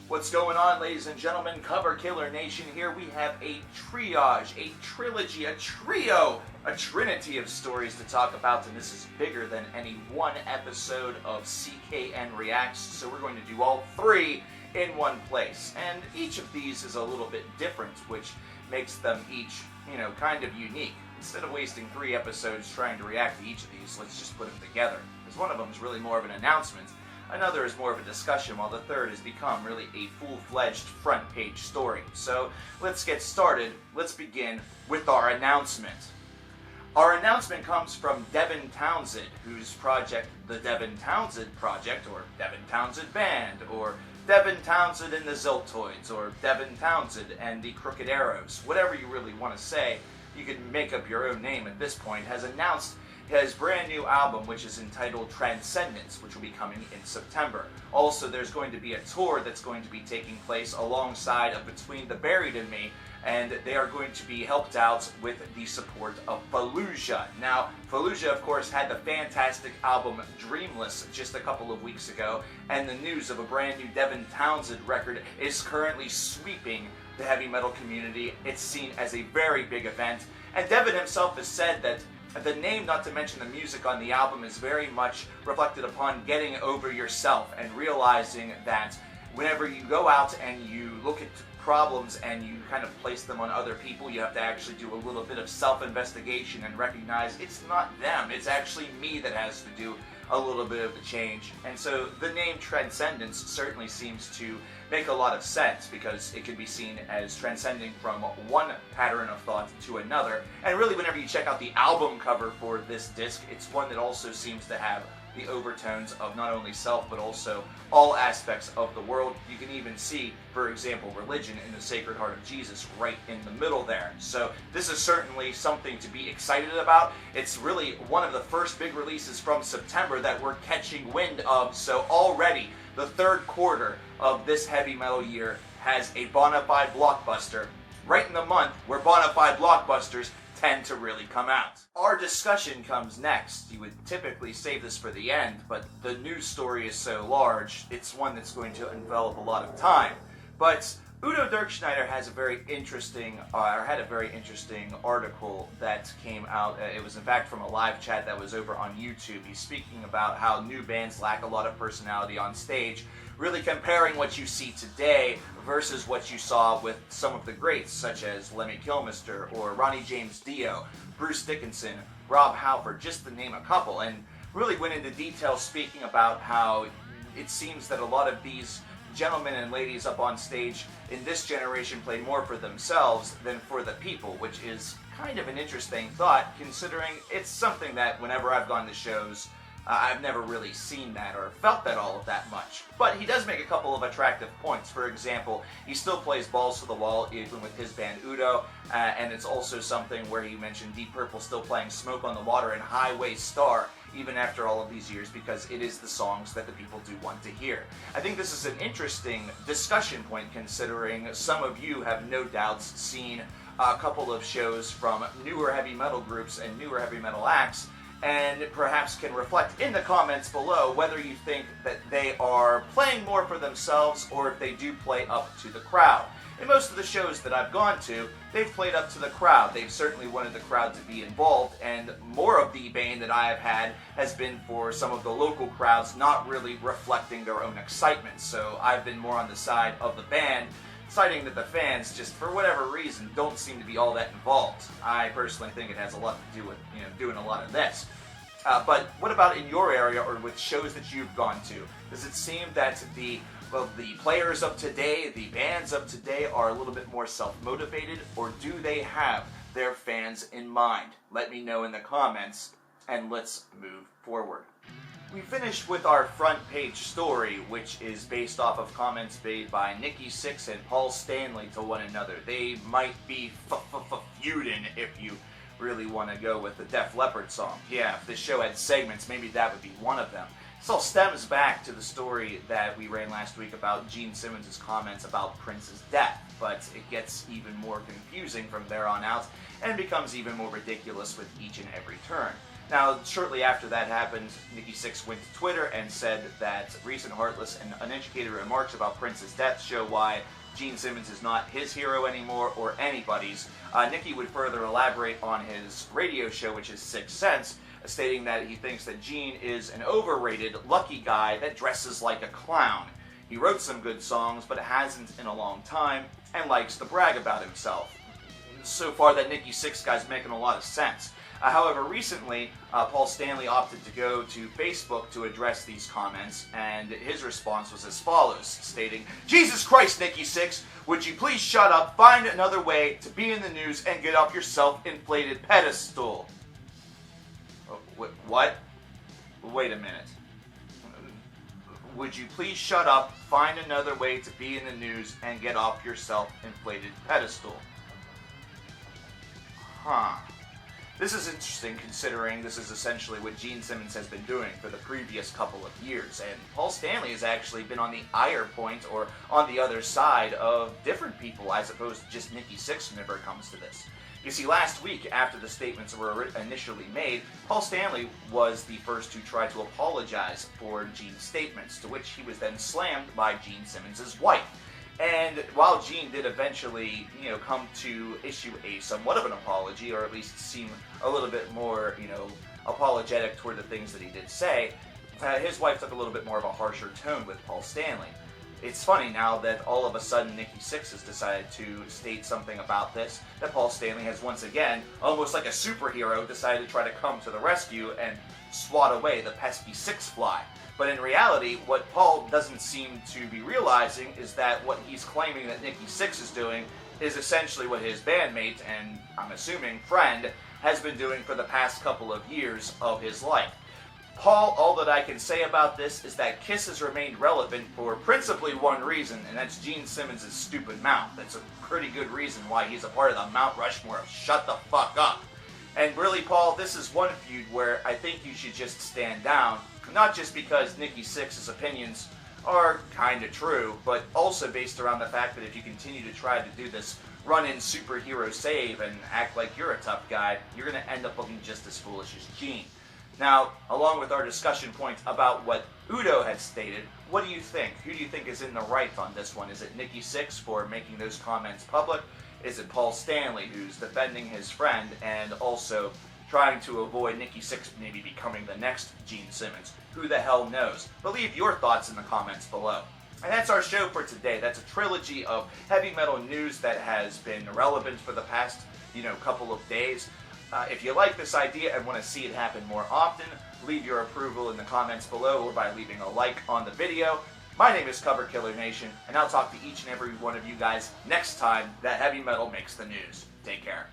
What's going on, ladies and gentlemen? Cover Killer Nation here. We have a triage, a trilogy, a trio, a trinity of stories to talk about, and this is bigger than any one episode of CKN Reacts, so we're going to do all three in one place. And each of these is a little bit different, which makes them each, kind of unique. Instead of wasting 3 episodes trying to react to each of these, let's just put them together. Because one of them is really more of an announcement, another is more of a discussion, while the third has become really a full-fledged front-page story. So let's get started. Let's begin with our announcement. Our announcement comes from Devin Townsend, whose project, the Devin Townsend Project, or Devin Townsend Band, or Devin Townsend and the Ziltoids, or Devin Townsend and the Crooked Arrows, whatever you really want to say, you can make up your own name at this point, has announced his brand new album, which is entitled Transcendence, which will be coming in September. Also, there's going to be a tour that's going to be taking place alongside of Between the Buried and Me, and they are going to be helped out with the support of Fallujah. Now, Fallujah, of course, had the fantastic album Dreamless just a couple of weeks ago, and the news of a brand new Devin Townsend record is currently sweeping the heavy metal community. It's seen as a very big event, and Devin himself has said that the name, not to mention the music on the album, is very much reflected upon getting over yourself and realizing that whenever you go out and you look at problems and you kind of place them on other people, you have to actually do a little bit of self-investigation and recognize it's not them, it's actually me that has to do a little bit of the change. And so the name Transcendence certainly seems to make a lot of sense, because it can be seen as transcending from one pattern of thought to another. And really, whenever you check out the album cover for this disc, it's one that also seems to have the overtones of not only self, but also all aspects of the world. You can even see, for example, religion in the Sacred Heart of Jesus right in the middle there. So this is certainly something to be excited about. It's really one of the first big releases from September that we're catching wind of. So already, the third quarter of this heavy metal year has a bona fide blockbuster right in the month where bona fide blockbusters tend to really come out. Our discussion comes next. You would typically save this for the end, but the news story is so large, it's one that's going to envelop a lot of time. But UDO Discussion has a very interesting, had a very interesting article that came out. It was in fact from a live chat that was over on YouTube. He's speaking about how new bands lack a lot of personality on stage, really comparing what you see today versus what you saw with some of the greats, such as Lemmy Kilmister or Ronnie James Dio, Bruce Dickinson, Rob Halford, just to name a couple, and really went into detail speaking about how it seems that a lot of these gentlemen and ladies up on stage in this generation play more for themselves than for the people, which is kind of an interesting thought, considering it's something that whenever I've gone to shows, I've never really seen that or felt that all of that much. But he does make a couple of attractive points. For example, he still plays balls to the wall even with his band Udo, and it's also something where he mentioned Deep Purple still playing Smoke on the Water and Highway Star even after all of these years, because it is the songs that the people do want to hear. I think this is an interesting discussion point, considering some of you have no doubts seen a couple of shows from newer heavy metal groups and newer heavy metal acts, and perhaps can reflect in the comments below whether you think that they are playing more for themselves or if they do play up to the crowd. In most of the shows that I've gone to, they've played up to the crowd. They've certainly wanted the crowd to be involved, and more of the bane that I have had has been for some of the local crowds not really reflecting their own excitement. So I've been more on the side of the band, citing that the fans, just for whatever reason, don't seem to be all that involved. I personally think it has a lot to do with, doing a lot of this. But what about in your area or with shows that you've gone to? Does it seem that the players of today, the bands of today, are a little bit more self-motivated, or do they have their fans in mind? Let me know in the comments, and let's move forward. We finished with our front page story, which is based off of comments made by NIKKI SIXX and Paul Stanley to one another. They might be feuding, if you really want to go with the Def Leppard song. Yeah, if this show had segments, maybe that would be one of them. This all stems back to the story that we ran last week about Gene Simmons' comments about Prince's death, but it gets even more confusing from there on out and becomes even more ridiculous with each and every turn. Now, shortly after that happened, NIKKI SIXX went to Twitter and said that recent heartless and uneducated remarks about Prince's death show why Gene Simmons is not his hero anymore or anybody's. NIKKI would further elaborate on his radio show, which is Sixx Sense, stating that he thinks that Gene is an overrated, lucky guy that dresses like a clown. He wrote some good songs, but hasn't in a long time, and likes to brag about himself. So far, that NIKKI SIXX guy's making a lot of sense. However, recently, Paul Stanley opted to go to Facebook to address these comments, and his response was as follows, stating, "Jesus Christ, NIKKI SIXX, would you please shut up, find another way to be in the news, and get off your self-inflated pedestal." What? Wait a minute. Would you please shut up, find another way to be in the news, and get off your self-inflated pedestal? Huh. This is interesting considering this is essentially what Gene Simmons has been doing for the previous couple of years, and Paul Stanley has actually been on the ire point or on the other side of different people as opposed to just NIKKI SIXX whenever it comes to this. You see, last week, after the statements were initially made, Paul Stanley was the first to try to apologize for Gene's statements, to which he was then slammed by Gene Simmons' wife. And while Gene did eventually, come to issue a somewhat of an apology, or at least seem a little bit more, apologetic toward the things that he did say, his wife took a little bit more of a harsher tone with Paul Stanley. It's funny now that all of a sudden NIKKI SIXX has decided to state something about this, that Paul Stanley has once again, almost like a superhero, decided to try to come to the rescue and swat away the pesky Six Fly. But in reality, what Paul doesn't seem to be realizing is that what he's claiming that NIKKI SIXX is doing is essentially what his bandmate, and I'm assuming friend, has been doing for the past couple of years of his life. Paul, all that I can say about this is that Kiss has remained relevant for principally one reason, and that's Gene Simmons' stupid mouth. That's a pretty good reason why he's a part of the Mount Rushmore of shut the fuck up. And really, Paul, this is one feud where I think you should just stand down, not just because NIKKI SIXX's opinions are kind of true, but also based around the fact that if you continue to try to do this run-in superhero save and act like you're a tough guy, you're going to end up looking just as foolish as Gene. Now, along with our discussion point about what UDO had stated, what do you think? Who do you think is in the right on this one? Is it NIKKI SIXX for making those comments public? Is it Paul Stanley, who's defending his friend and also trying to avoid NIKKI SIXX maybe becoming the next Gene Simmons? Who the hell knows? But leave your thoughts in the comments below. And that's our show for today. That's a trilogy of heavy metal news that has been relevant for the past, couple of days. If you like this idea and want to see it happen more often, leave your approval in the comments below or by leaving a like on the video. My name is coverkillernation, and I'll talk to each and every one of you guys next time that heavy metal makes the news. Take care.